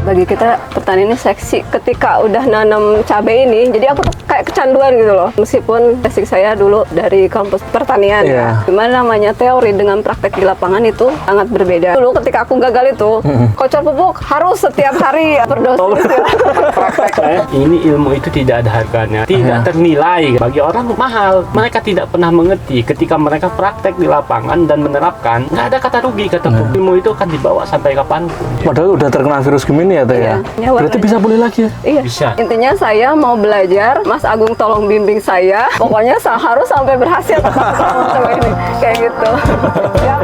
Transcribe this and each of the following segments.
bagi kita petani ini seksi. Ketika udah nanam cabai ini, jadi aku tuh kayak kecanduan gitu loh. Meskipun basic saya dulu dari kampus pertanian ya. Gimana namanya teori dengan praktek di lapangan itu sangat berbeda. Dulu ketika aku gagal itu, kocor pupuk harus setiap hari berdosis. Praktek ya. Ini ilmu itu tidak ada harganya, tidak ternilai. Bagi orang mahal. Mereka tidak pernah mengerti ketika mereka praktek di lapangan dan menerapkan, nggak ada kata rugi, kata ilmu itu akan dibawa sampai kapanpun. Padahal udah terkena virus Gemini ya Teh ya? Berarti bisa pulih lagi ya? Iya. Bisa. Intinya saya mau belajar, Mas Agung tolong bimbing saya. Pokoknya harus sampai berhasil sama ini. Kayak gitu. Ya,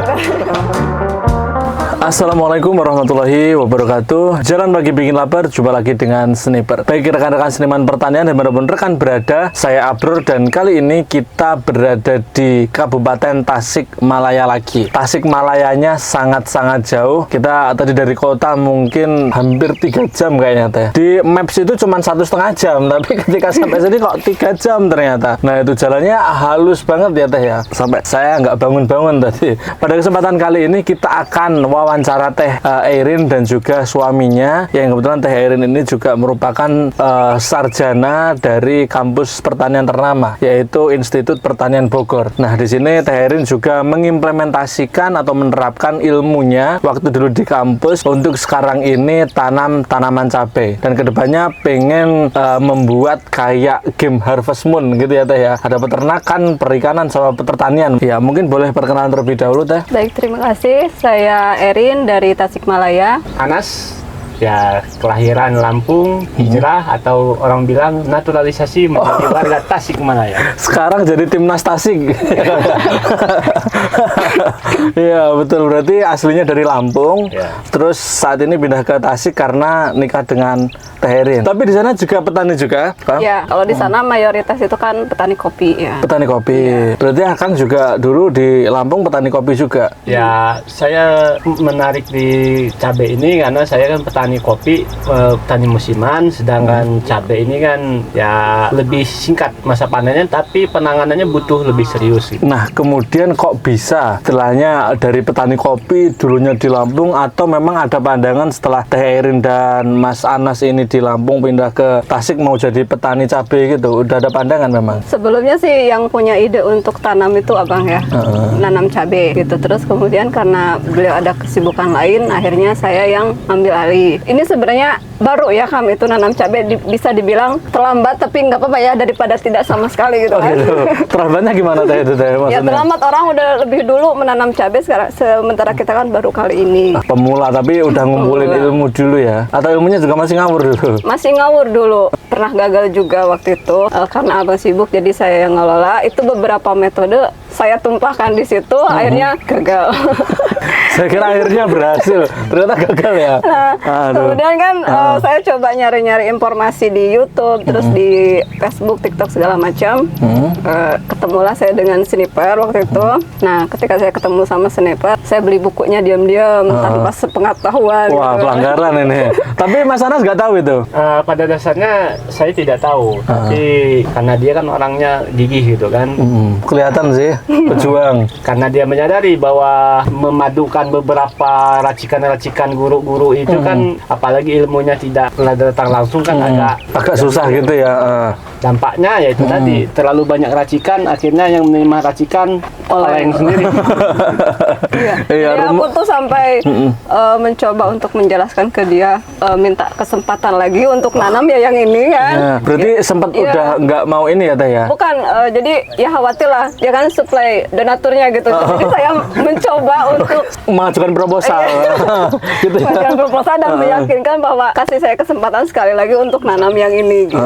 Assalamualaikum warahmatullahi wabarakatuh. Jalan bagi bikin lapar, jumpa lagi dengan Sniper. Baik rekan-rekan seniman pertanian dan manapun rekan berada, saya Abror dan kali ini kita berada di Kabupaten Tasikmalaya lagi. Tasikmalayanya sangat-sangat jauh. Kita tadi dari kota mungkin hampir 3 jam kayaknya Teh. Di Maps itu cuma 1,5 jam, tapi ketika sampai sini kok 3 jam ternyata. Nah itu jalannya halus banget ya Teh ya. Sampai saya nggak bangun-bangun tadi. Pada kesempatan kali ini kita akan wawancara Teh Eirin dan juga suaminya, yang kebetulan Teh Eirin ini juga merupakan sarjana dari kampus pertanian ternama, yaitu Institut Pertanian Bogor. Nah di sini Teh Eirin juga mengimplementasikan atau menerapkan ilmunya waktu dulu di kampus untuk sekarang ini tanam tanaman cabai, dan kedepannya pengen membuat kayak game Harvest Moon gitu ya Teh ya. Ada peternakan, perikanan, sama pertanian. Ya mungkin boleh perkenalan terlebih dahulu Teh. baik, terima kasih. Saya Eirin dari Tasikmalaya. Anas, ya kelahiran Lampung, hijrah atau orang bilang naturalisasi menjadi warga Tasikmalaya. Sekarang jadi timnas Tasik. Iya betul, berarti aslinya dari Lampung, terus saat ini pindah ke Tasik karena nikah dengan Teh Eirin. Tapi di sana juga petani juga, Pak? Ya, kalau di sana mayoritas itu kan petani kopi ya. Petani kopi. Berarti Akang juga dulu di Lampung petani kopi juga. Ya, saya menarik di cabai ini karena saya kan petani kopi, petani musiman, sedangkan cabai ini kan ya lebih singkat masa panennya, tapi penanganannya butuh lebih serius. Gitu. Nah, kemudian kok bisa setelahnya dari petani kopi dulunya di Lampung, atau memang ada pandangan setelah Teh Eirin dan Mas Anas ini di Lampung pindah ke Tasik mau jadi petani cabai gitu? Udah ada pandangan memang? Sebelumnya sih yang punya ide untuk tanam itu abang ya, nanam cabai gitu. Terus kemudian karena beliau ada kesibukan lain, akhirnya saya yang ambil alih. Ini sebenarnya baru ya kami itu nanam cabai, bisa dibilang terlambat, tapi nggak apa-apa ya daripada tidak sama sekali gitu kan. Gitu. Terlambatnya gimana Teh itu Teh maksudnya? Ya terlambat, orang udah lebih dulu menanam cabai sekarang, sementara kita kan baru kali ini. Pemula tapi udah ngumpulin ilmu dulu ya? Atau ilmunya juga masih ngawur dulu? Masih ngawur dulu. Pernah gagal juga waktu itu karena abang sibuk, jadi saya yang ngelola. Itu beberapa metode saya tumpahkan di situ, akhirnya gagal. Saya kira akhirnya berhasil, ternyata gagal ya. Nah, kemudian kan saya coba nyari-nyari informasi di YouTube, terus di Facebook, TikTok segala macam. Ketemulah saya dengan Sniper waktu itu. Nah, ketika saya ketemu sama Sniper, saya beli bukunya diam-diam tanpa sepengetahuan. Wah, gitu. pelanggaran ini. Tapi Mas Anas nggak tahu itu? Pada dasarnya saya tidak tahu, tapi karena dia kan orangnya gigih gitu kan. Kelihatan sih, pejuang. Karena dia menyadari bahwa memadukan beberapa racikan-racikan guru-guru itu kan, apalagi ilmunya tidak datang langsung kan agak susah gitu ya. Dampaknya yaitu tadi terlalu banyak racikan, akhirnya yang menerima racikan oleh yang sendiri. Iya, jadi aku tuh sampai mencoba untuk menjelaskan ke dia, minta kesempatan lagi untuk nanam ya yang ini kan. Nah, berarti sempat udah nggak mau ini ya Teh ya? Bukan, jadi ya khawatir lah, dia kan supply donaturnya gitu. Jadi saya mencoba untuk mengajukan proposal. Gitu ya? mengajukan proposal dan meyakinkan bahwa kasih saya kesempatan sekali lagi untuk nanam yang ini gitu.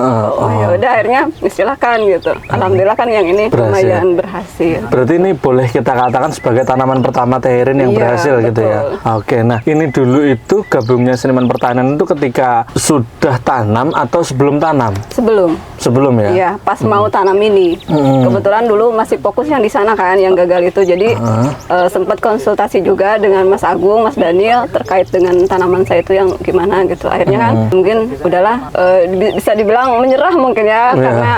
Ya udah, akhirnya silakan gitu. Alhamdulillah kan yang ini lumayan berhasil. Berarti ini boleh kita katakan sebagai tanaman pertama Teh Eirin yang berhasil gitu ya. Oke, nah ini dulu itu gabungnya seniman pertanian itu ketika sudah tanam atau sebelum tanam? Sebelum ya? Iya, pas mau tanam ini. Kebetulan dulu masih fokus yang di sana kan, yang gagal itu. Jadi sempat konsultasi juga dengan Mas Agung, Mas Daniel terkait dengan tanaman saya itu yang gimana gitu. Akhirnya kan mungkin udahlah, bisa dibilang menyerah mungkin ya. ya, karena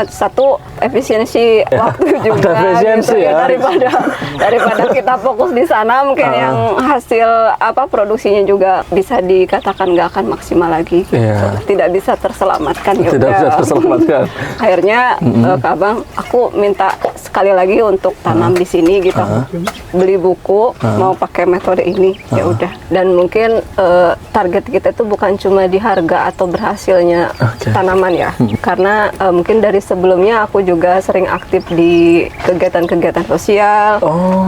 satu efisiensi waktu juga efisiensi gitu, ya. daripada kita fokus di sana mungkin yang hasil produksinya juga bisa dikatakan nggak akan maksimal lagi gitu. Tidak bisa terselamatkan ya. Tidak bisa terselamatkan. Akhirnya ke abang, aku minta sekali lagi untuk tanam di sini gitu. Beli buku mau pakai metode ini, ya udah. Dan mungkin target kita itu bukan cuma di harga atau berhasilnya tanaman ya, karena mungkin dari sebelumnya aku juga sering aktif di kegiatan-kegiatan sosial,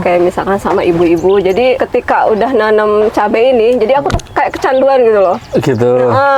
kayak misalkan sama ibu-ibu. Jadi ketika udah nanam cabai ini, jadi aku tuh kayak kecanduan gitu loh. Gitu.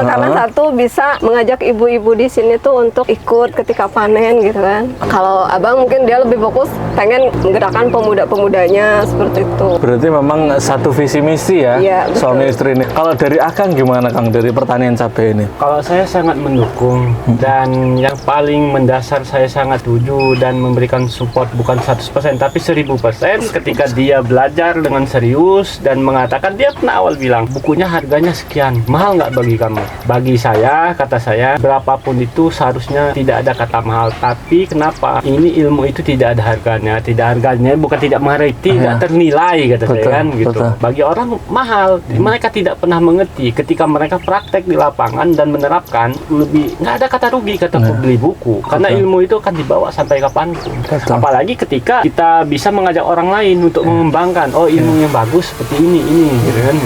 Karena satu bisa mengajak ibu-ibu di sini tuh untuk ikut ketika panen gitu kan. Kalau abang mungkin dia lebih fokus pengen menggerakkan pemuda-pemudanya seperti itu. Berarti memang satu visi misi ya, suami istri ini. Kalau dari Akang gimana Kang dari pertanian cabai ini? Kalau saya sangat mendukung, dan yang paling mendasar saya sangat setuju dan memberikan support bukan 100% tapi 1000% ketika dia belajar dengan serius dan mengatakan, dia pernah awal bilang bukunya harganya sekian, mahal nggak bagi kamu? Bagi saya, kata saya, berapapun itu seharusnya tidak ada kata mahal. Tapi kenapa ini ilmu itu tidak ada harganya? Tidak harganya bukan tidak menghargai, tidak ternilai, kata saya kan gitu. Bagi orang mahal, mereka tidak pernah mengerti. Ketika mereka praktek di lapangan dan menerapkan, lebih nggak ada kata rugi kata pembeli buku, karena ilmu itu akan dibawa sampai kapanpun. Apalagi ketika kita bisa mengajak orang lain untuk mengembangkan, ilmu yang bagus seperti ini gitu kan.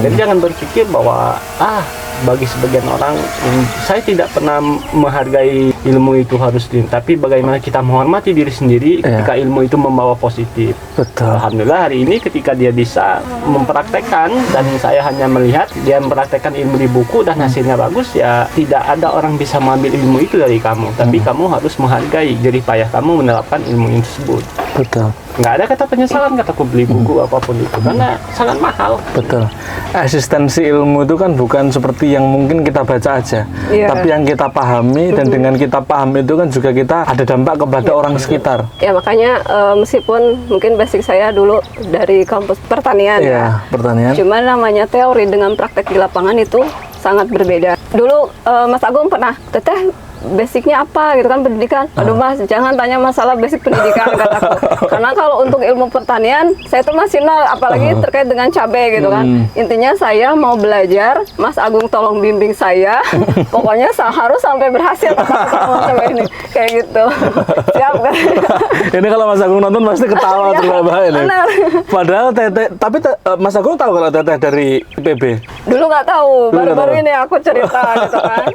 Jadi jangan berpikir bahwa bagi sebagian orang, saya tidak pernah menghargai ilmu itu harus tapi bagaimana kita menghormati diri sendiri ketika ilmu itu membawa positif. Alhamdulillah hari ini ketika dia bisa mempraktekkan, dan saya hanya melihat dia mempraktekkan ilmu di buku dan hasilnya bagus, ya tidak ada orang bisa mengambil ilmu itu dari kamu, tapi kamu harus menghargai jerih payah kamu menerapkan ilmu itu tersebut. Nggak ada kata penyesalan kata aku beli buku apapun itu, karena sangat mahal. Eksistensi ilmu itu kan bukan seperti yang mungkin kita baca aja, tapi yang kita pahami, dan dengan kita paham itu kan juga kita ada dampak kepada orang sekitar. Ya makanya meskipun mungkin basic saya dulu dari kampus pertanian pertanian, cuma namanya teori dengan praktek di lapangan itu sangat berbeda. Dulu Mas Agung pernah, Teteh basicnya apa gitu kan, pendidikan. Aduh Mas, jangan tanya masalah basic pendidikan kataku. Karena kalau untuk ilmu pertanian saya tuh masih nol, apalagi terkait dengan cabai gitu kan. Intinya saya mau belajar, Mas Agung tolong bimbing saya. Pokoknya harus sampai berhasil sama cabai ini. Kayak gitu. Siap kan? Ini kalau Mas Agung nonton pasti ketawa terbahak ini. Padahal Teteh, tapi Mas Agung tahu kalau Teteh dari IPB? Dulu nggak tahu, baru-baru ini aku cerita gitu kan.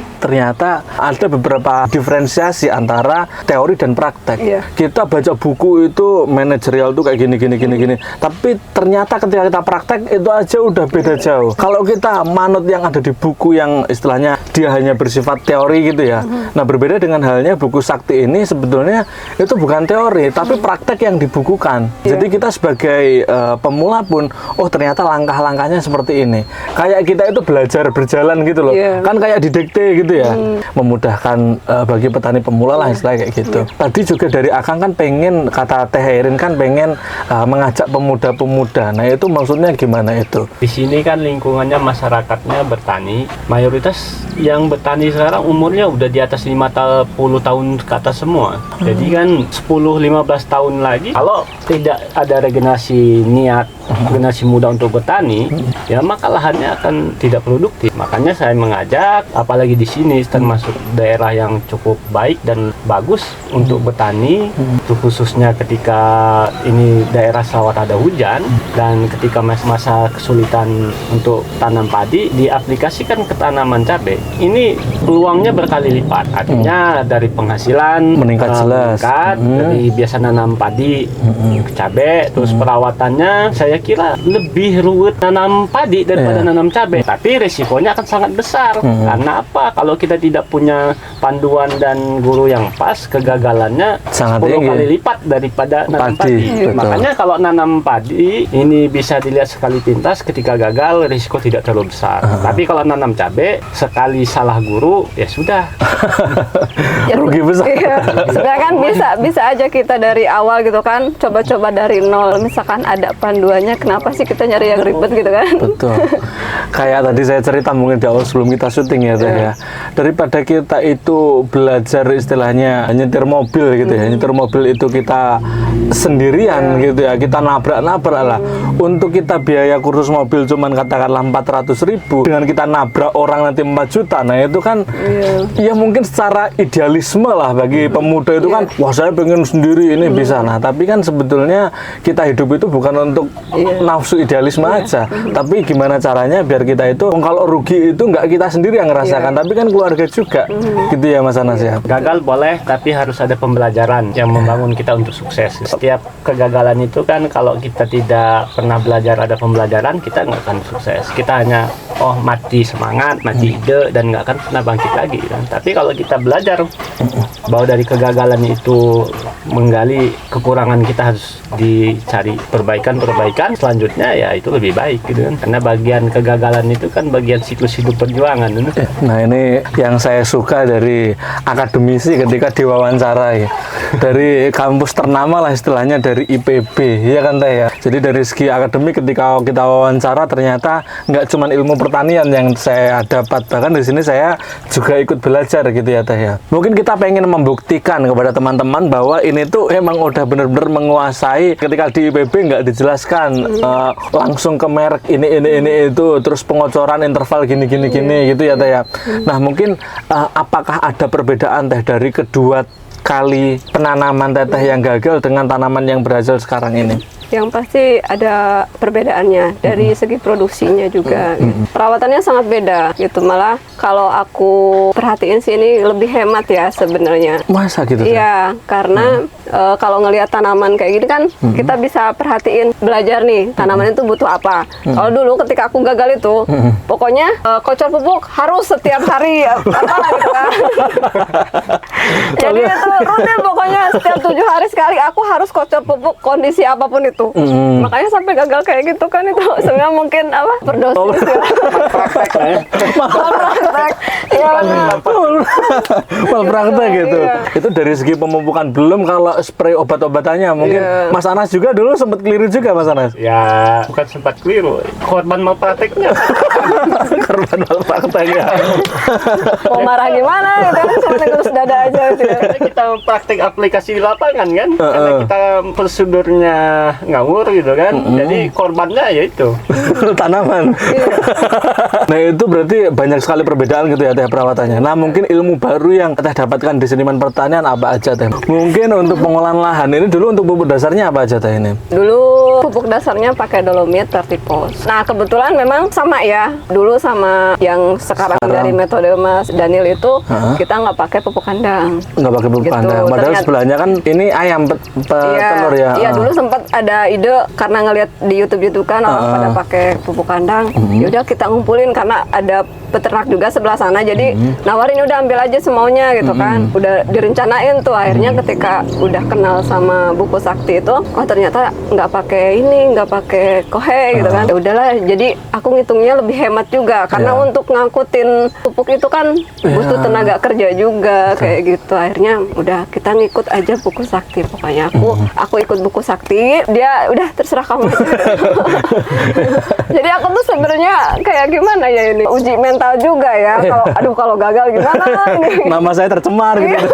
Ternyata ada beberapa diferensiasi antara teori dan praktek. Kita baca buku itu manajerial tuh kayak gini. Tapi ternyata ketika kita praktek itu aja udah beda jauh. Kalau kita manut yang ada di buku yang istilahnya dia hanya bersifat teori gitu ya. Nah berbeda dengan halnya buku Sakti ini sebetulnya itu bukan teori tapi praktek yang dibukukan. Jadi kita sebagai pemula pun, ternyata langkah-langkahnya seperti ini. Kayak kita itu belajar berjalan gitu loh. Kan kayak didikte gitu ya, memudahkan bagi petani pemula lah istilahnya kayak gitu. Tadi juga dari Akang kan pengen, kata Teh Erin kan pengen mengajak pemuda-pemuda. Nah itu maksudnya gimana itu? Di sini kan lingkungannya masyarakatnya bertani, mayoritas yang bertani sekarang umurnya udah di atas 50 tahun ke atas semua. Jadi kan 10-15 tahun lagi kalau tidak ada regenerasi niat generasi muda untuk bertani, ya maka lahannya akan tidak produktif. Makanya saya mengajak, apalagi di sini termasuk daerah yang cukup baik dan bagus untuk bertani, khususnya ketika ini daerah sawah ada hujan dan ketika masa kesulitan untuk tanam padi, diaplikasikan ke tanaman cabai. Ini peluangnya berkali lipat. Artinya dari penghasilan meningkat jelas. Dari biasa nanam padi ke cabai, terus perawatannya saya kira lebih ruwet nanam padi daripada nanam cabai. Tapi resikonya akan sangat besar. Karena apa? Kalau kita tidak punya panduan dan guru yang pas, kegagalannya sangat 10 kali lipat daripada nanam padi. Makanya kalau nanam padi ini bisa dilihat sekali pintas, ketika gagal risiko tidak terlalu besar. Tapi kalau nanam cabai sekali salah guru ya sudah. Rugi besar. Sebenarnya kan bisa aja kita dari awal gitu kan, coba-coba dari nol. Misalkan ada panduannya, kenapa sih kita nyari yang ribet gitu kan? Betul. Kayak tadi saya cerita mungkin di awal sebelum kita syuting ya Teh ya. daripada kita itu belajar istilahnya nyetir mobil gitu ya, nyetir mobil itu kita sendirian gitu ya, kita nabrak-nabrak lah. Untuk kita biaya kursus mobil cuman katakanlah 400.000, dengan kita nabrak orang nanti 4 juta, nah itu kan ya mungkin secara idealisme lah bagi pemuda itu kan, wah saya pengen sendiri ini bisa. Nah tapi kan sebetulnya kita hidup itu bukan untuk nafsu idealisme aja, tapi gimana caranya biar kita itu kalau rugi itu nggak kita sendiri yang ngerasakan, tapi kan keluarga juga gitu ya Mas Anas ya. Gagal boleh, tapi harus ada pembelajaran yang membangun kita untuk sukses. Setiap kegagalan itu kan kalau kita tidak pernah belajar ada pembelajaran, kita nggak akan sukses. Kita hanya mati semangat, mati ide, dan nggak akan pernah bangkit lagi kan. Tapi kalau kita belajar bahwa dari kegagalan itu menggali kekurangan, kita harus dicari perbaikan, selanjutnya ya itu lebih baik gitu kan. Karena bagian kegagalan itu kan bagian siklus hidup perjuangan. Nah ini yang saya suka dari akademisi ketika diwawancarai dari kampus ternama lah istilahnya, dari IPB ya kan Teh ya. Jadi dari segi akademik ketika kita wawancara ternyata nggak cuma ilmu pertanian yang saya dapat, bahkan di sini saya juga ikut belajar gitu ya Teh ya. Mungkin kita pengen membuktikan kepada teman-teman bahwa ini tuh emang udah bener-bener menguasai. Ketika di IPB nggak dijelaskan langsung ke merek ini itu, terus pengocoran interval gini gitu ya Teh ya. Nah mungkin apakah ada perbedaan Teh dari kedua kali penanaman Teteh yang gagal dengan tanaman yang berhasil sekarang ini? Yang pasti ada perbedaannya dari segi produksinya juga. Perawatannya sangat beda gitu. Malah kalau aku perhatiin sih ini lebih hemat ya sebenarnya. Masa gitu? Iya, karena kalau ngelihat tanaman kayak gini kan kita bisa perhatiin, belajar nih tanaman itu butuh apa. Kalau dulu ketika aku gagal itu, pokoknya kocor pupuk harus setiap hari apalah gitu kan. Jadi itu rutin, pokoknya setiap 7 hari sekali aku harus kocor pupuk kondisi apapun itu. Makanya sampai gagal kayak gitu kan, itu sebenarnya mungkin apa, berdosis ya. Praktek ya. Praktek. Ya, Malpraktek gitu. Itu dari segi pemupukan, belum kalau spray obat-obatannya. Mungkin Mas Anas juga dulu sempat keliru juga Mas Anas. Ya bukan sempat keliru, korban malprakteknya. Korban malprakteknya. mau marah gimana gitu kan, cuma terus dada aja gitu ya. Karena kita praktek aplikasi di lapangan kan, karena kita prosedurnya ngawur gitu kan, jadi korbannya ya itu tanaman. Nah itu berarti banyak sekali perbedaan gitu ya Teh perawatannya. Nah mungkin ilmu baru yang Teh dapatkan di Seniman Pertanian apa aja Teh? Mungkin untuk pengolahan lahan ini dulu untuk pupuk dasarnya apa aja Teh ini? Dulu pupuk dasarnya pakai dolomit vertipos. Nah kebetulan memang sama ya, dulu sama yang sekarang dari metode Mas Daniel itu kita nggak pakai pupuk kandang. Nggak pakai pupuk Gitu, kandang. Padahal ternyata- sebelahnya kan ini ayam telur ya. Iya dulu sempat ada ide karena ngelihat di YouTube kan orang pada pakai pupuk kandang. Ya udah kita ngumpulin karena ada peternak juga sebelah sana, jadi nawarin udah ambil aja semaunya gitu kan. Udah direncanain tuh, akhirnya ketika udah kenal sama Buku Sakti itu, oh ternyata nggak pakai ini, nggak pakai kohe gitu kan. Ya udahlah, jadi aku ngitungnya lebih hemat juga karena untuk ngangkutin pupuk itu kan butuh tenaga kerja juga kayak gitu. Akhirnya udah kita ngikut aja Buku Sakti, pokoknya aku ikut Buku Sakti, dia udah terserah kamu. Jadi aku tuh sebenarnya kayak gimana ya, ini uji mental juga ya. Kalau gagal gimana ini? Nama saya tercemar gitu.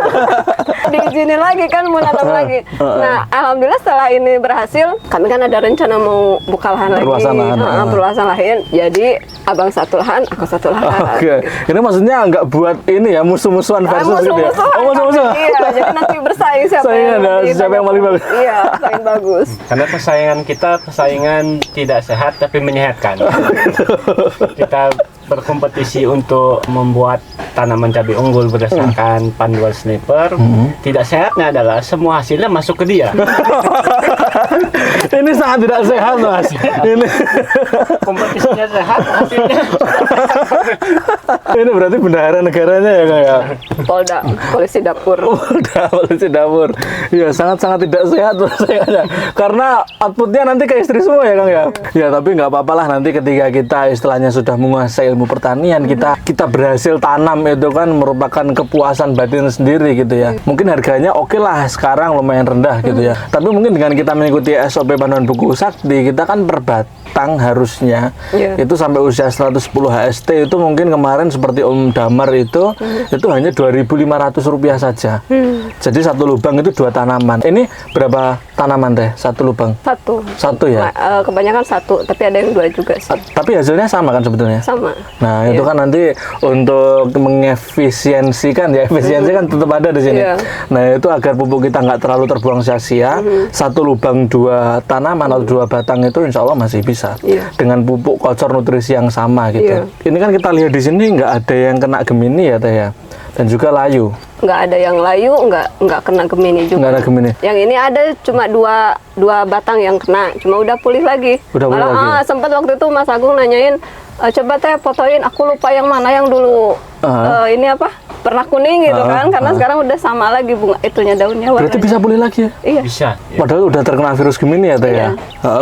Diizinin lagi kan, mau nanam lagi. Nah, alhamdulillah setelah ini berhasil, kami kan ada rencana mau buka lahan lagi. Perluasan lahan. Perluasan lahan. Jadi abang satu lahan, aku satu lahan. Oke. Ini maksudnya nggak buat ini ya musuh-musuhan versus gitu ya? Musuh-musuhan. Iya, jadi nanti bersaing siapa yang paling bagus. Iya, paling bagus. Karena persaingan kita tidak sehat tapi menyehatkan. Kita berkompetisi untuk membuat tanaman cabai unggul berdasarkan panduan sniper. Tidak sehatnya adalah semua hasilnya masuk ke dia. Ini sangat tidak sehat Mas. Ini Kompetisinya sehat, hasilnya ini berarti bendahara negaranya ya kayak. Polda, polisi dapur. Udah polisi dapur. Ya sangat-sangat tidak sehat rasanya. Karena outputnya nanti ke istri semua ya Kang ya. Ya tapi nggak apa-apa lah, nanti ketika kita istilahnya sudah menguasai ilmu pertanian, kita berhasil tanam, itu kan merupakan kepuasan batin sendiri gitu ya. Mungkin harganya oke lah sekarang lumayan rendah gitu ya. Tapi mungkin dengan kita mengikuti SOP panduan Buku Sakti, kita kan per batang harusnya Iya. itu sampai usia 110 HST itu mungkin kemarin seperti Om Damar itu hanya Rp2.500 saja. Jadi satu lubang itu 2 tanaman. Ini berapa tanaman teh satu lubang? Satu Ya. kebanyakan 1, tapi ada yang 2 juga sih. Tapi hasilnya sama kan sebetulnya? Sama. Nah, itu Iya. kan nanti untuk mengefisiensikan ya, efisiensi kan tetap ada di sini. Iya. Nah, itu agar pupuk kita nggak terlalu terbuang sia-sia, satu lubang 2 tanaman atau 2 batang itu insya Allah masih bisa. Iya. Dengan pupuk kocor nutrisi yang sama gitu. Iya. Ini kan kita lihat di sini nggak ada yang kena Gemini ya Teh ya, dan juga layu. Nggak ada yang layu, nggak kena Gemini juga. Nggak ada Gemini. Yang ini ada cuma dua batang yang kena, cuma udah pulih lagi. Udah pulih lagi. Sempat waktu itu Mas Agung nanyain, coba teh fotoin, aku lupa yang mana yang dulu ini apa pernah kuning gitu kan, karena sekarang udah sama lagi bunga itunya daunnya. Berarti warnanya. bisa pulih lagi ya? Iya. Bisa. Ya. Padahal udah terkena virus Gemini ya Teh ya.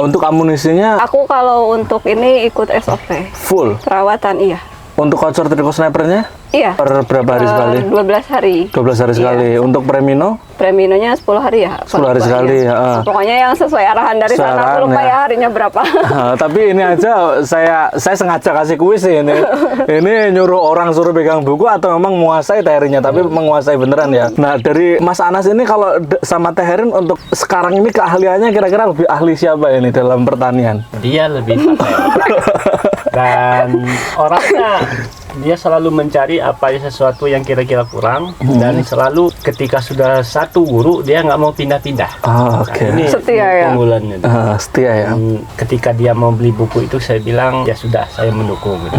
Untuk amunisinya Aku kalau untuk ini ikut SOP full. perawatan, iya. Untuk kocor tricho snipernya Iya. per berapa hari sekali? 12 hari. 12 hari sekali. Untuk Premino Preminonya 10 hari ya. 10 hari sekali, ya. Pokoknya yang sesuai arahan dari Sesuai sana. arahan, Aku lupa ya. ya harinya berapa. tapi ini aja saya sengaja kasih kuis sih ini. Ini nyuruh orang suruh pegang buku atau memang menguasai Teh Herinnya, tapi menguasai beneran ya. Nah, dari Mas Anas ini kalau sama Teh Herin untuk sekarang ini keahliannya kira-kira lebih ahli siapa ini dalam pertanian? Dia lebih dan orangnya dia selalu mencari apa sesuatu yang kira-kira kurang dan selalu ketika sudah satu guru dia nggak mau pindah-pindah. Oh, oke. Nah, ini Setia ya? unggulannya. Setia ya. Ketika dia mau beli buku itu saya bilang ya sudah saya mendukung gitu.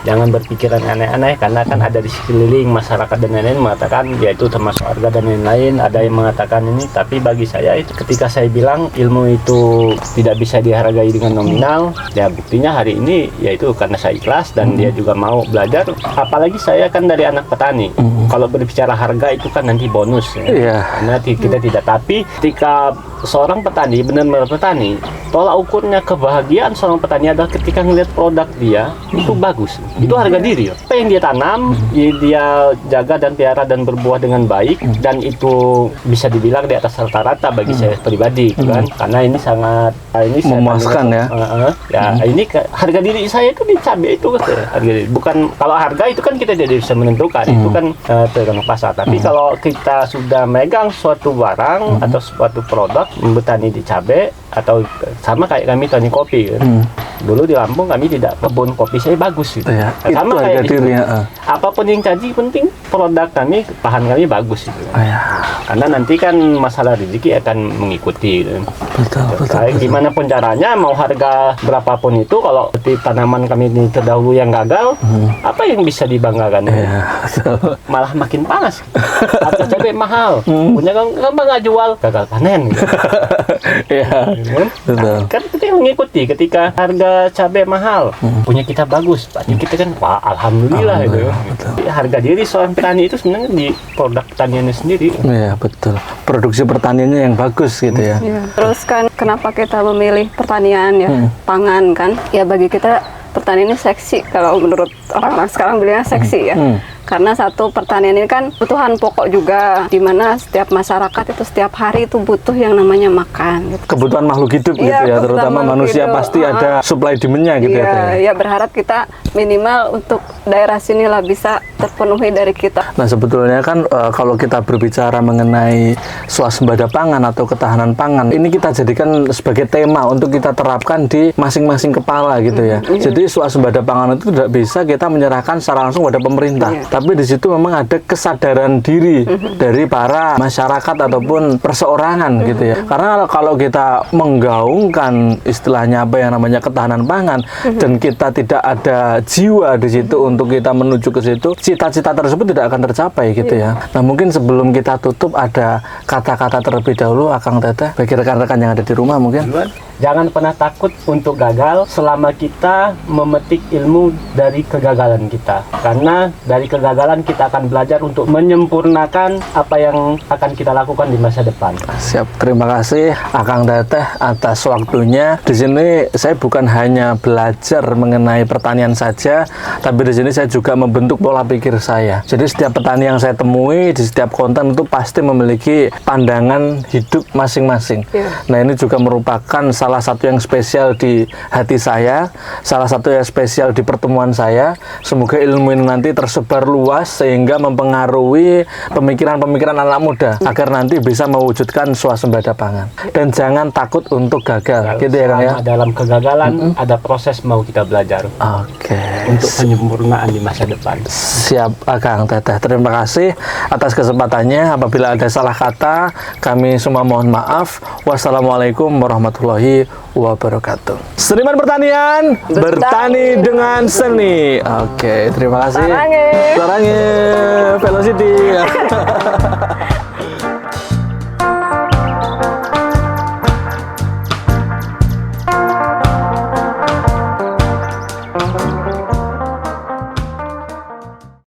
Jangan berpikiran aneh-aneh karena kan ada di sekeliling masyarakat dan lain-lain mengatakan ya itu termasuk harga dan lain-lain, ada yang mengatakan ini, tapi bagi saya itu ketika saya bilang ilmu itu tidak bisa dihargai dengan nominal, ya buktinya hari ini yaitu karena saya ikhlas dan dia juga mau belajar. Apalagi saya kan dari anak petani. Kalau berbicara harga itu kan nanti bonus ya. Iya. Karena kita tidak, tapi ketika seorang petani benar-benar petani, tolak ukurnya kebahagiaan seorang petani adalah ketika ngelihat produk dia itu bagus. Itu harga diri. Apa yang dia tanam, dia jaga dan pelihara dan berbuah dengan baik, dan itu bisa dibilang di atas rata-rata bagi saya pribadi kan. Karena ini sangat ini Memuaskan ya. Ini harga diri saya itu di cabai itu harga diri. Bukan kalau harga itu kan kita tidak bisa menentukan, itu kan tergantung pasar. Tapi kalau kita sudah megang suatu barang atau suatu produk, bertani di cabai atau sama kayak kami tani kopi kan. Dulu di Lampung kami tidak, kebun kopi saya bagus gitu. Ya, Sama itu kayak harga di diri, sini. ya. Apapun yang jadi penting produk kami, bahan kami bagus gitu. Ya. Karena nanti kan masalah rezeki akan mengikuti gitu. Betul. Gimana pun caranya, mau harga berapapun itu, kalau seperti tanaman kami ini terdahulu yang gagal, apa yang bisa dibanggakan? Ya, betul. Malah makin panas. Harga cabai mahal, punya kenapa nggak jual? Gagal panen. Gitu. Iya, betul. Kan kita yang mengikuti ketika harga cabai mahal, punya kita bagus, berarti kita kan wah alhamdulillah gitu. Jadi, harga diri seorang petani itu sebenarnya di produk pertaniannya sendiri. Iya, betul. Produksi pertaniannya yang bagus gitu ya. Iya. Terus kan kenapa kita memilih pertanian ya, pangan kan? Ya bagi kita pertanian ini seksi, kalau menurut orang-orang sekarang bilangnya seksi ya. Karena satu, pertanian ini kan kebutuhan pokok juga, di mana setiap masyarakat itu setiap hari itu butuh yang namanya makan. Gitu. Kebutuhan makhluk hidup gitu Iya, ya, kebutuhan terutama makhluk manusia hidup. pasti ada supply demand-nya gitu ya. Teh. Iya, ya berharap kita minimal untuk daerah sinilah bisa terpenuhi dari kita. Nah, sebetulnya kan kalau kita berbicara mengenai swasembada pangan atau ketahanan pangan, ini kita jadikan sebagai tema untuk kita terapkan di masing-masing kepala gitu ya. Jadi swasembada pangan itu tidak bisa kita menyerahkan secara langsung pada pemerintah. Iya. Tapi di situ memang ada kesadaran diri dari para masyarakat ataupun perseorangan gitu ya. Karena kalau kita menggaungkan istilahnya apa yang namanya ketahanan pangan dan kita tidak ada jiwa di situ untuk kita menuju ke situ, cita-cita tersebut tidak akan tercapai gitu ya. Nah, mungkin sebelum kita tutup ada kata-kata terlebih dahulu Akang Teteh bagi rekan-rekan yang ada di rumah mungkin. Jangan pernah takut untuk gagal selama kita memetik ilmu dari kegagalan kita. Karena dari kegagalan kita akan belajar untuk menyempurnakan apa yang akan kita lakukan di masa depan. Siap, terima kasih Akang Teteh atas waktunya. Di sini saya bukan hanya belajar mengenai pertanian saja, tapi di sini saya juga membentuk pola pikir saya. Jadi setiap petani yang saya temui di setiap konten itu pasti memiliki pandangan hidup masing-masing. Nah, ini juga merupakan salah satu yang spesial di hati saya, salah satu yang spesial di pertemuan saya. Semoga ilmu ini nanti tersebar luas sehingga mempengaruhi pemikiran-pemikiran anak muda agar nanti bisa mewujudkan swasembada pangan. Dan jangan takut untuk gagal, gitu ya Kang ya. Dalam kegagalan ada proses mau kita belajar. Oke. Untuk penyempurnaan di masa depan. Siap Akang Teteh. Terima kasih atas kesempatannya. Apabila ada salah kata, kami semua mohon maaf. Wassalamualaikum warahmatullahi wabarakatuh. Seniman pertanian, bertani dengan seni. Oke, terima kasih. Sarange. Velocity.